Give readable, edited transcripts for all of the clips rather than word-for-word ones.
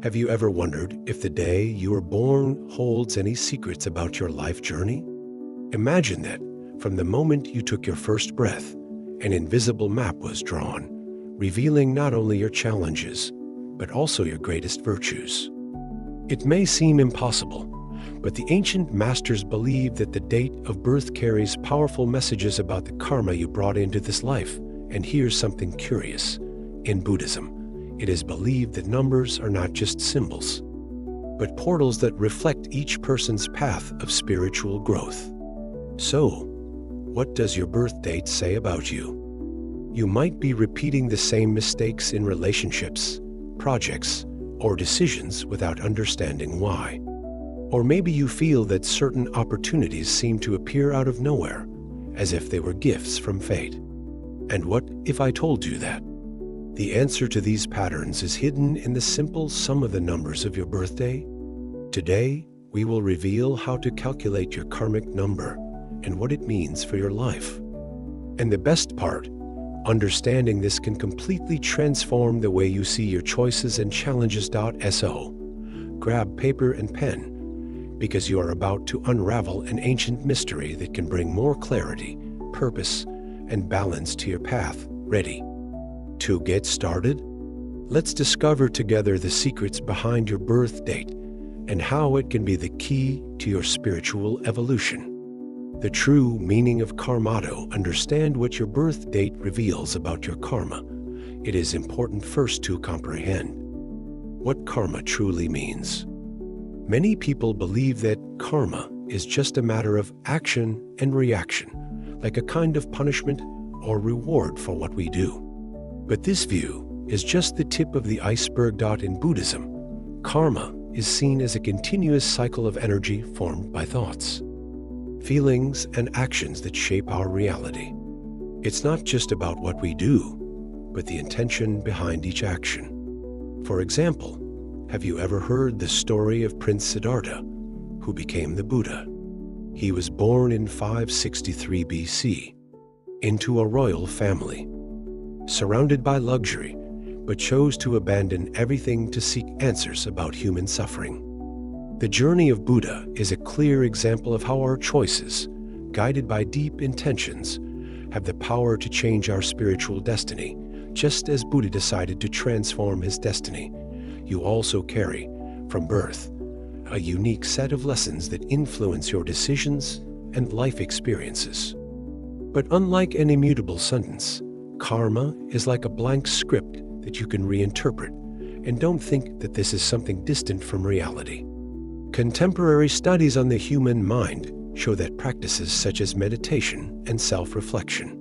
Have you ever wondered if the day you were born holds any secrets about your life journey? Imagine that from the moment you took your first breath, an invisible map was drawn, revealing not only your challenges, but also your greatest virtues. It may seem impossible, but the ancient masters believed that the date of birth carries powerful messages about the karma you brought into this life. And here's something curious. In Buddhism, it is believed that numbers are not just symbols, but portals that reflect each person's path of spiritual growth. So, what does your birth date say about you? You might be repeating the same mistakes in relationships, projects, or decisions without understanding why. Or maybe you feel that certain opportunities seem to appear out of nowhere, as if they were gifts from fate. And what if I told you that? The answer to these patterns is hidden in the simple sum of the numbers of your birthday. Today, we will reveal how to calculate your karmic number and what it means for your life. And the best part, understanding this can completely transform the way you see your choices and challenges. So, grab paper and pen, because you are about to unravel an ancient mystery that can bring more clarity, purpose, and balance to your path. Ready? To get started, let's discover together the secrets behind your birth date and how it can be the key to your spiritual evolution. The true meaning of Karmato. Understand what your birth date reveals about your karma. It is important first to comprehend what karma truly means. Many people believe that karma is just a matter of action and reaction, like a kind of punishment or reward for what we do. But this view is just the tip of the iceberg. In Buddhism, karma is seen as a continuous cycle of energy formed by thoughts, feelings, and actions that shape our reality. It's not just about what we do, but the intention behind each action. For example, have you ever heard the story of Prince Siddhartha, who became the Buddha? He was born in 563 BC into a royal family, surrounded by luxury, but chose to abandon everything to seek answers about human suffering. The journey of Buddha is a clear example of how our choices, guided by deep intentions, have the power to change our spiritual destiny. Just as Buddha decided to transform his destiny, you also carry, from birth, a unique set of lessons that influence your decisions and life experiences. But unlike an immutable sentence, karma is like a blank script that you can reinterpret, and don't think that this is something distant from reality. Contemporary studies on the human mind show that practices such as meditation and self-reflection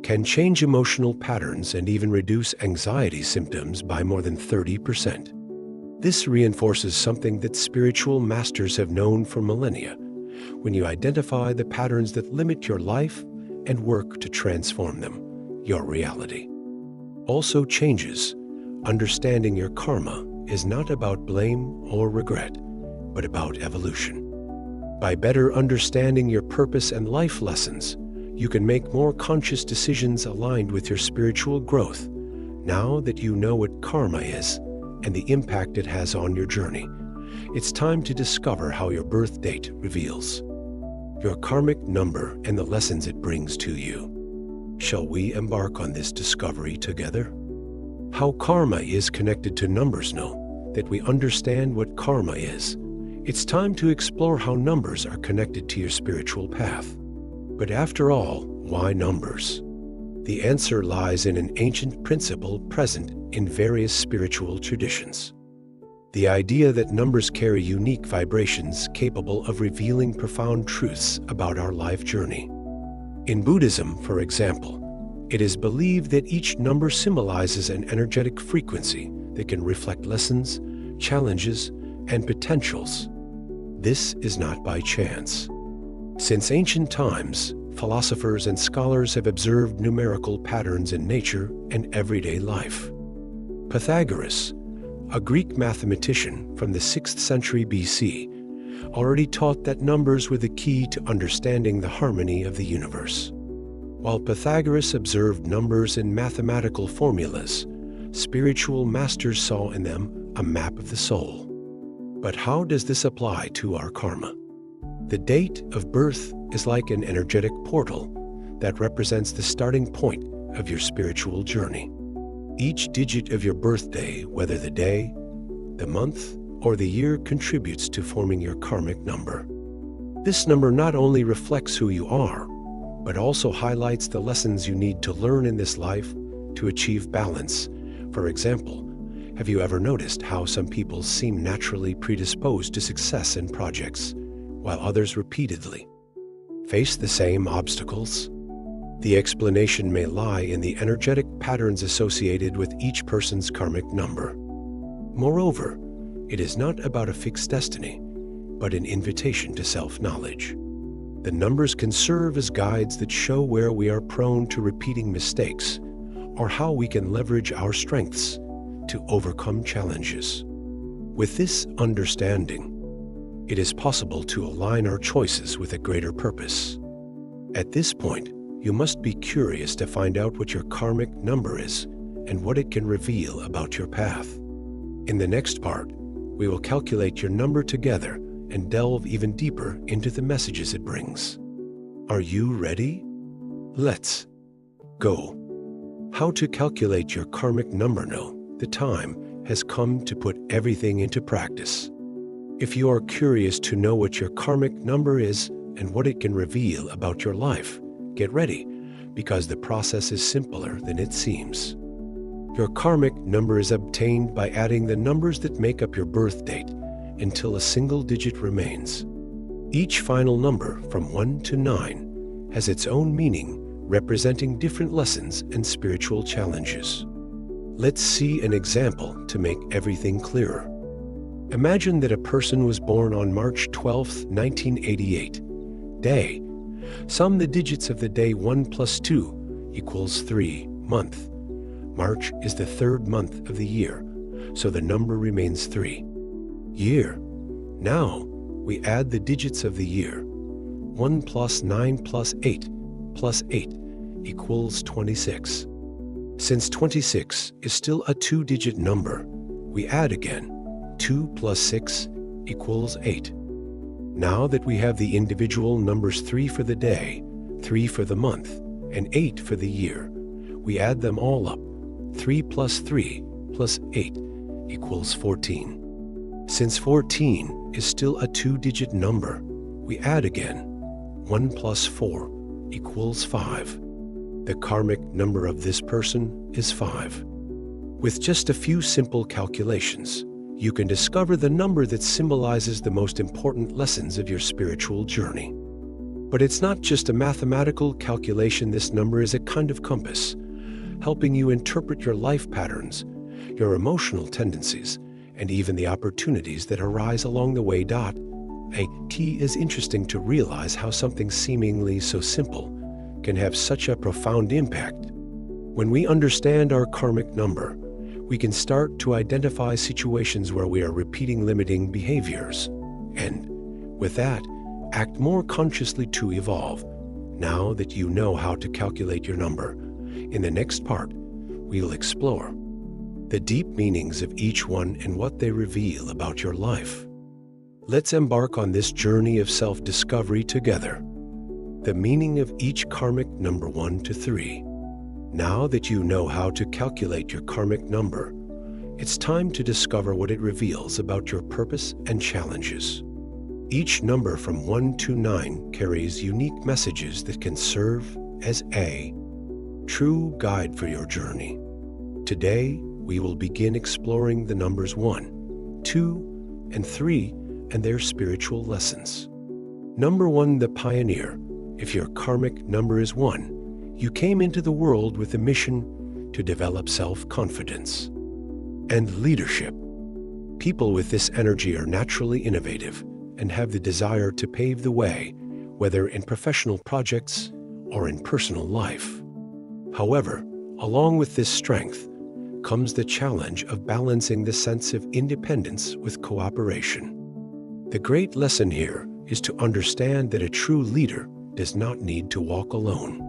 can change emotional patterns and even reduce anxiety symptoms by more than 30%. This reinforces something that spiritual masters have known for millennia. When you identify the patterns that limit your life and work to transform them, your reality also changes. Understanding your karma is not about blame or regret, but about evolution. By better understanding your purpose and life lessons, you can make more conscious decisions aligned with your spiritual growth. Now that you know what karma is and the impact it has on your journey, it's time to discover how your birth date reveals your karmic number and the lessons it brings to you. Shall we embark on this discovery together? How karma is connected to numbers. Know that we understand what karma is. It's time to explore how numbers are connected to your spiritual path. But after all, why numbers? The answer lies in an ancient principle present in various spiritual traditions. The idea that numbers carry unique vibrations capable of revealing profound truths about our life journey. In Buddhism, for example, it is believed that each number symbolizes an energetic frequency that can reflect lessons, challenges, and potentials. This is not by chance. Since ancient times, philosophers and scholars have observed numerical patterns in nature and everyday life. Pythagoras, a Greek mathematician from the 6th century BC, already taught that numbers were the key to understanding the harmony of the universe. While Pythagoras observed numbers in mathematical formulas, spiritual masters saw in them a map of the soul. But how does this apply to our karma? The date of birth is like an energetic portal that represents the starting point of your spiritual journey. Each digit of your birthday, whether the day, the month, or the year, contributes to forming your karmic number. This number not only reflects who you are, but also highlights the lessons you need to learn in this life to achieve balance. For example, have you ever noticed how some people seem naturally predisposed to success in projects, while others repeatedly face the same obstacles? The explanation may lie in the energetic patterns associated with each person's karmic number. Moreover, it is not about a fixed destiny, but an invitation to self-knowledge. The numbers can serve as guides that show where we are prone to repeating mistakes, or how we can leverage our strengths to overcome challenges. With this understanding, it is possible to align our choices with a greater purpose. At this point, you must be curious to find out what your karmic number is and what it can reveal about your path. In the next part, we will calculate your number together and delve even deeper into the messages it brings. Are you ready? Let's go. How to calculate your karmic number? No, the time has come to put everything into practice. If you are curious to know what your karmic number is and what it can reveal about your life, get ready, because the process is simpler than it seems. Your karmic number is obtained by adding the numbers that make up your birth date until a single digit remains. Each final number, from 1 to 9, has its own meaning, representing different lessons and spiritual challenges. Let's see an example to make everything clearer. Imagine that a person was born on March 12, 1988. Day. Sum the digits of the day 1 plus 2 equals 3. Month. March is the third month of the year, so the number remains 3. Year. Now, we add the digits of the year. 1 plus 9 plus 8 plus 8 equals 26. Since 26 is still a 2-digit number, we add again. 2 plus 6 equals 8. Now that we have the individual numbers 3 for the day, 3 for the month, and 8 for the year, we add them all up. 3 plus 3 plus 8 equals 14. Since 14 is still a 2-digit number, we add again. 1 plus 4 equals 5. The karmic number of this person is 5. With just a few simple calculations, you can discover the number that symbolizes the most important lessons of your spiritual journey. But it's not just a mathematical calculation. This number is a kind of compass, helping you interpret your life patterns, your emotional tendencies, and even the opportunities that arise along the way. It is interesting to realize how something seemingly so simple can have such a profound impact. When we understand our karmic number, we can start to identify situations where we are repeating limiting behaviors, and, with that, act more consciously to evolve. Now that you know how to calculate your number, in the next part, we'll explore the deep meanings of each one and what they reveal about your life. Let's embark on this journey of self-discovery together. The meaning of each karmic number 1 to 3. Now that you know how to calculate your karmic number, it's time to discover what it reveals about your purpose and challenges. Each number from 1 to 9 carries unique messages that can serve as a true guide for your journey. Today, we will begin exploring the numbers 1, 2, and 3 and their spiritual lessons. Number 1, the pioneer. If your karmic number is 1, you came into the world with a mission to develop self-confidence and leadership. People with this energy are naturally innovative and have the desire to pave the way, whether in professional projects or in personal life. However, along with this strength comes the challenge of balancing the sense of independence with cooperation. The great lesson here is to understand that a true leader does not need to walk alone.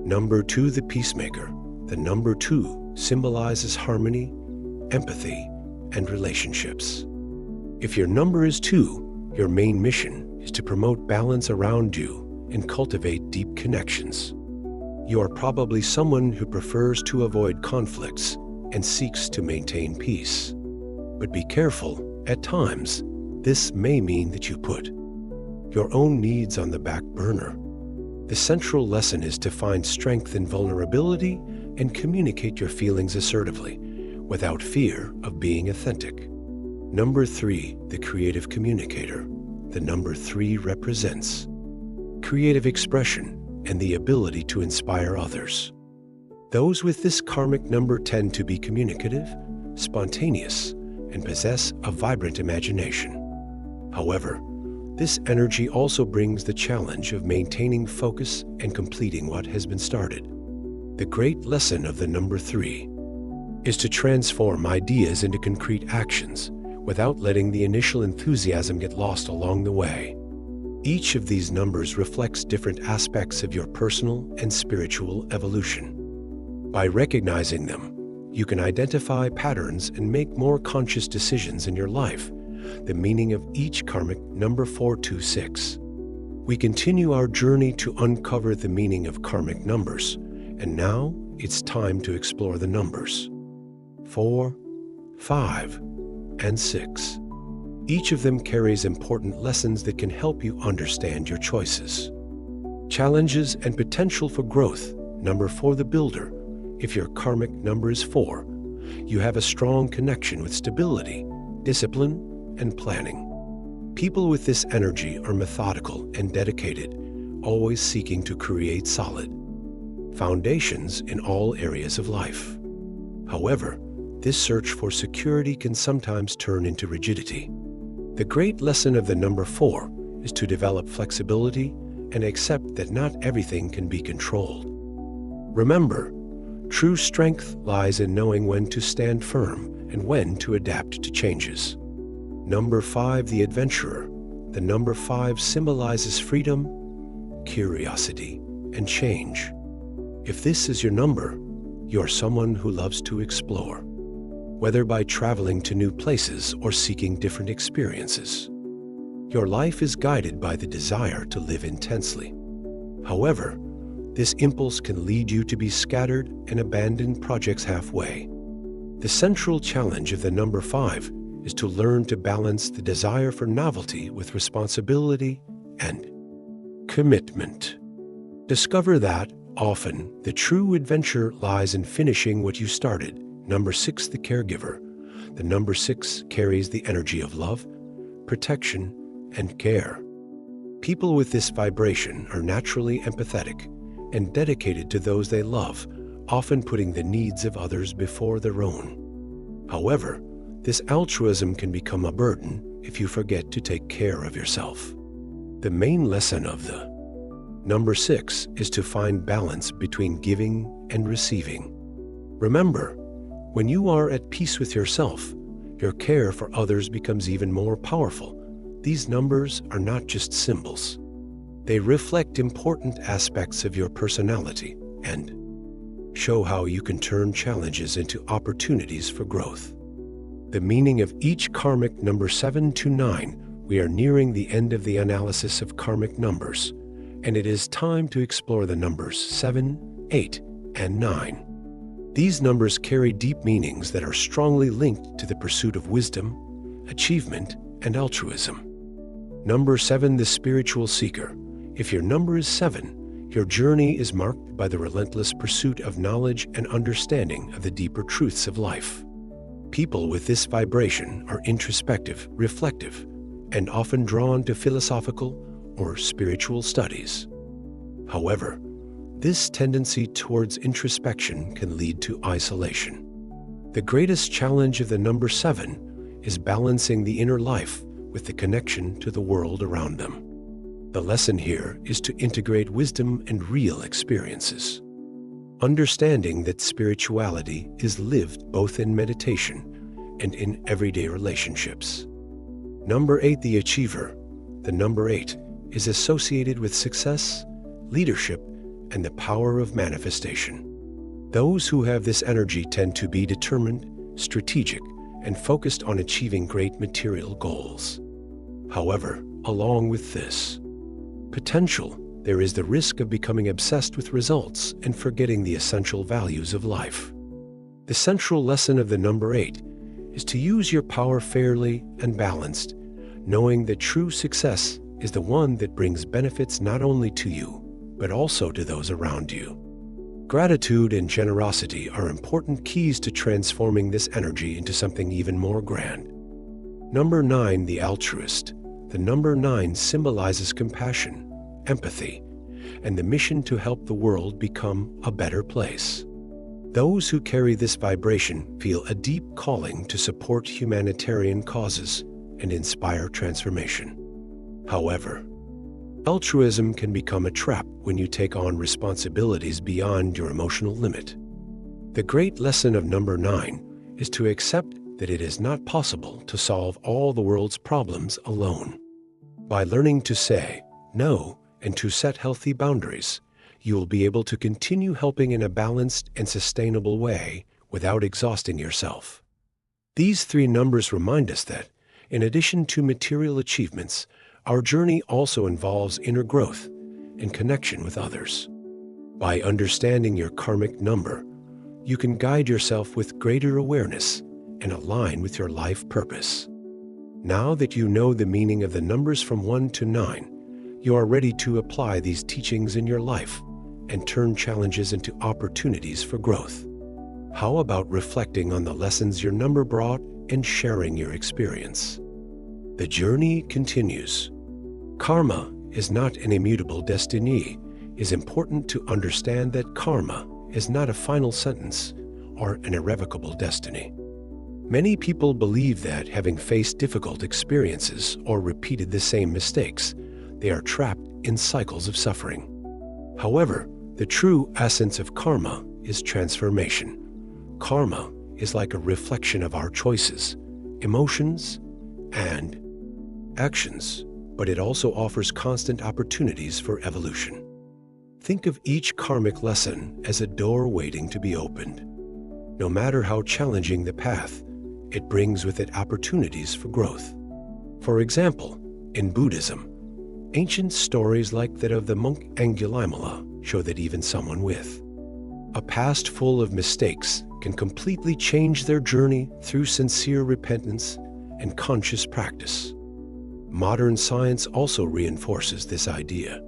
Number 2, the peacemaker. The number 2 symbolizes harmony, empathy, and relationships. If your number is 2, your main mission is to promote balance around you and cultivate deep connections. You are probably someone who prefers to avoid conflicts and seeks to maintain peace. But be careful, at times, this may mean that you put your own needs on the back burner. The central lesson is to find strength in vulnerability and communicate your feelings assertively, without fear of being authentic. Number 3, the creative communicator. The number 3 represents creative expression and the ability to inspire others. Those with this karmic number tend to be communicative, spontaneous, and possess a vibrant imagination. However, this energy also brings the challenge of maintaining focus and completing what has been started. The great lesson of the number 3 is to transform ideas into concrete actions without letting the initial enthusiasm get lost along the way. Each of these numbers reflects different aspects of your personal and spiritual evolution. By recognizing them, you can identify patterns and make more conscious decisions in your life. The meaning of each karmic number 426. We continue our journey to uncover the meaning of karmic numbers, and now it's time to explore the numbers 4, 5, and 6. Each of them carries important lessons that can help you understand your choices, challenges, and potential for growth. Number 4, the builder. If your karmic number is 4, you have a strong connection with stability, discipline, and planning. People with this energy are methodical and dedicated, always seeking to create solid foundations in all areas of life. However, this search for security can sometimes turn into rigidity. The great lesson of the number 4 is to develop flexibility and accept that not everything can be controlled. Remember, true strength lies in knowing when to stand firm and when to adapt to changes. Number 5, the adventurer. The number 5 symbolizes freedom, curiosity, and change. If this is your number, you are someone who loves to explore, whether by traveling to new places or seeking different experiences. Your life is guided by the desire to live intensely. However, this impulse can lead you to be scattered and abandon projects halfway. The central challenge of the number 5 is to learn to balance the desire for novelty with responsibility and commitment. Discover that, often, the true adventure lies in finishing what you started. Number 6, the caregiver. The number 6 carries the energy of love, protection, and care. People with this vibration are naturally empathetic and dedicated to those they love, often putting the needs of others before their own. However, this altruism can become a burden if you forget to take care of yourself. The main lesson of the number 6 is to find balance between giving and receiving. Remember, when you are at peace with yourself, your care for others becomes even more powerful. These numbers are not just symbols. They reflect important aspects of your personality and show how you can turn challenges into opportunities for growth. The meaning of each karmic number 7 to 9. We are nearing the end of the analysis of karmic numbers, and it is time to explore the numbers 7, 8, and 9. These numbers carry deep meanings that are strongly linked to the pursuit of wisdom, achievement, and altruism. Number 7, the spiritual seeker. If your number is 7, your journey is marked by the relentless pursuit of knowledge and understanding of the deeper truths of life. People with this vibration are introspective, reflective, and often drawn to philosophical or spiritual studies. However, this tendency towards introspection can lead to isolation. The greatest challenge of the number 7 is balancing the inner life with the connection to the world around them. The lesson here is to integrate wisdom and real experiences, understanding that spirituality is lived both in meditation and in everyday relationships. Number 8, the achiever. The number 8 is associated with success, leadership, and the power of manifestation. Those who have this energy tend to be determined, strategic, and focused on achieving great material goals. However, along with this potential, there is the risk of becoming obsessed with results and forgetting the essential values of life. The central lesson of the number 8 is to use your power fairly and balanced, knowing that true success is the one that brings benefits not only to you, but also to those around you. Gratitude and generosity are important keys to transforming this energy into something even more grand. Number 9, the altruist. The number 9 symbolizes compassion, empathy, and the mission to help the world become a better place. Those who carry this vibration feel a deep calling to support humanitarian causes and inspire transformation. However, altruism can become a trap when you take on responsibilities beyond your emotional limit. The great lesson of number 9 is to accept that it is not possible to solve all the world's problems alone. By learning to say no and to set healthy boundaries, you will be able to continue helping in a balanced and sustainable way without exhausting yourself. These 3 numbers remind us that, in addition to material achievements, our journey also involves inner growth and connection with others. By understanding your karmic number, you can guide yourself with greater awareness and align with your life purpose. Now that you know the meaning of the numbers from 1 to 9, you are ready to apply these teachings in your life and turn challenges into opportunities for growth. How about reflecting on the lessons your number brought and sharing your experience? The journey continues. Karma is not an immutable destiny. It is important to understand that karma is not a final sentence or an irrevocable destiny. Many people believe that, having faced difficult experiences or repeated the same mistakes, they are trapped in cycles of suffering. However, the true essence of karma is transformation. Karma is like a reflection of our choices, emotions, and actions, but it also offers constant opportunities for evolution. Think of each karmic lesson as a door waiting to be opened. No matter how challenging the path, it brings with it opportunities for growth. For example, in Buddhism, ancient stories like that of the monk Angulimala show that even someone with a past full of mistakes can completely change their journey through sincere repentance and conscious practice. Modern science also reinforces this idea.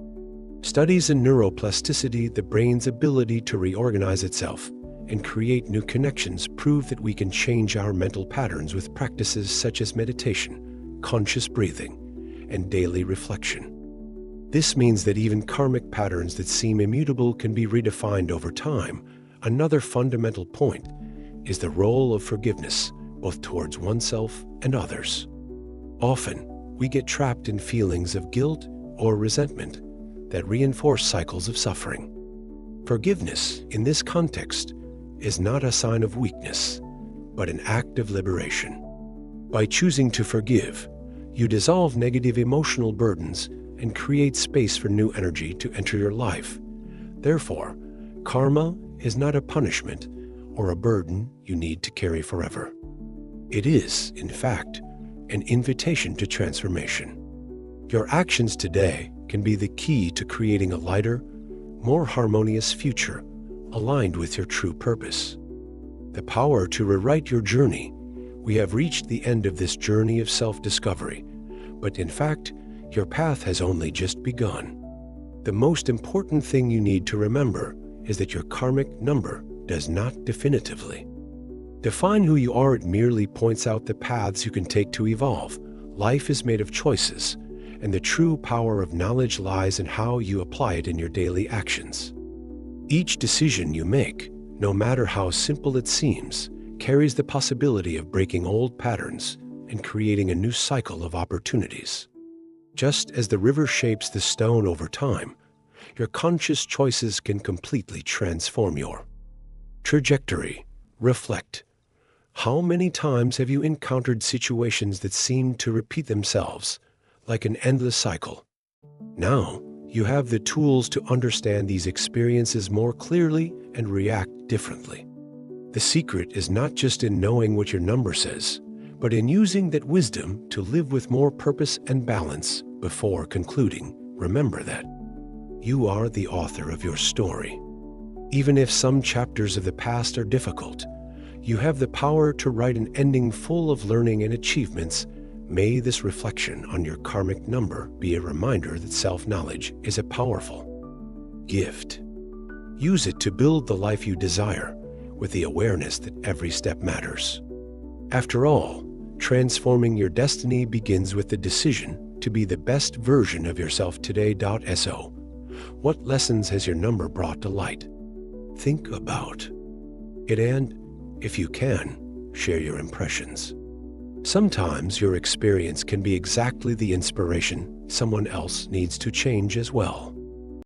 Studies in neuroplasticity, the brain's ability to reorganize itself and create new connections, prove that we can change our mental patterns with practices such as meditation, conscious breathing, and daily reflection. This means that even karmic patterns that seem immutable can be redefined over time. Another fundamental point is the role of forgiveness, both towards oneself and others. Often, we get trapped in feelings of guilt or resentment that reinforce cycles of suffering. Forgiveness, in this context, is not a sign of weakness, but an act of liberation. By choosing to forgive, you dissolve negative emotional burdens and create space for new energy to enter your life. Therefore, karma is not a punishment or a burden you need to carry forever. It is, in fact, an invitation to transformation. Your actions today can be the key to creating a lighter, more harmonious future aligned with your true purpose. The power to rewrite your journey. We have reached the end of this journey of self-discovery, but in fact, your path has only just begun. The most important thing you need to remember is that your karmic number does not definitively define who you are. It merely points out the paths you can take to evolve. Life is made of choices, and the true power of knowledge lies in how you apply it in your daily actions. Each decision you make, no matter how simple it seems, carries the possibility of breaking old patterns and creating a new cycle of opportunities. Just as the river shapes the stone over time, your conscious choices can completely transform your trajectory. Reflect. How many times have you encountered situations that seemed to repeat themselves, like an endless cycle? Now, you have the tools to understand these experiences more clearly and react differently. The secret is not just in knowing what your number says, but in using that wisdom to live with more purpose and balance. Before concluding, remember that you are the author of your story. Even if some chapters of the past are difficult, you have the power to write an ending full of learning and achievements. May this reflection on your karmic number be a reminder that self-knowledge is a powerful gift. Use it to build the life you desire with the awareness that every step matters. After all, transforming your destiny begins with the decision to be the best version of yourself today. So, what lessons has your number brought to light? Think about it and, if you can, share your impressions. Sometimes your experience can be exactly the inspiration someone else needs to change as well.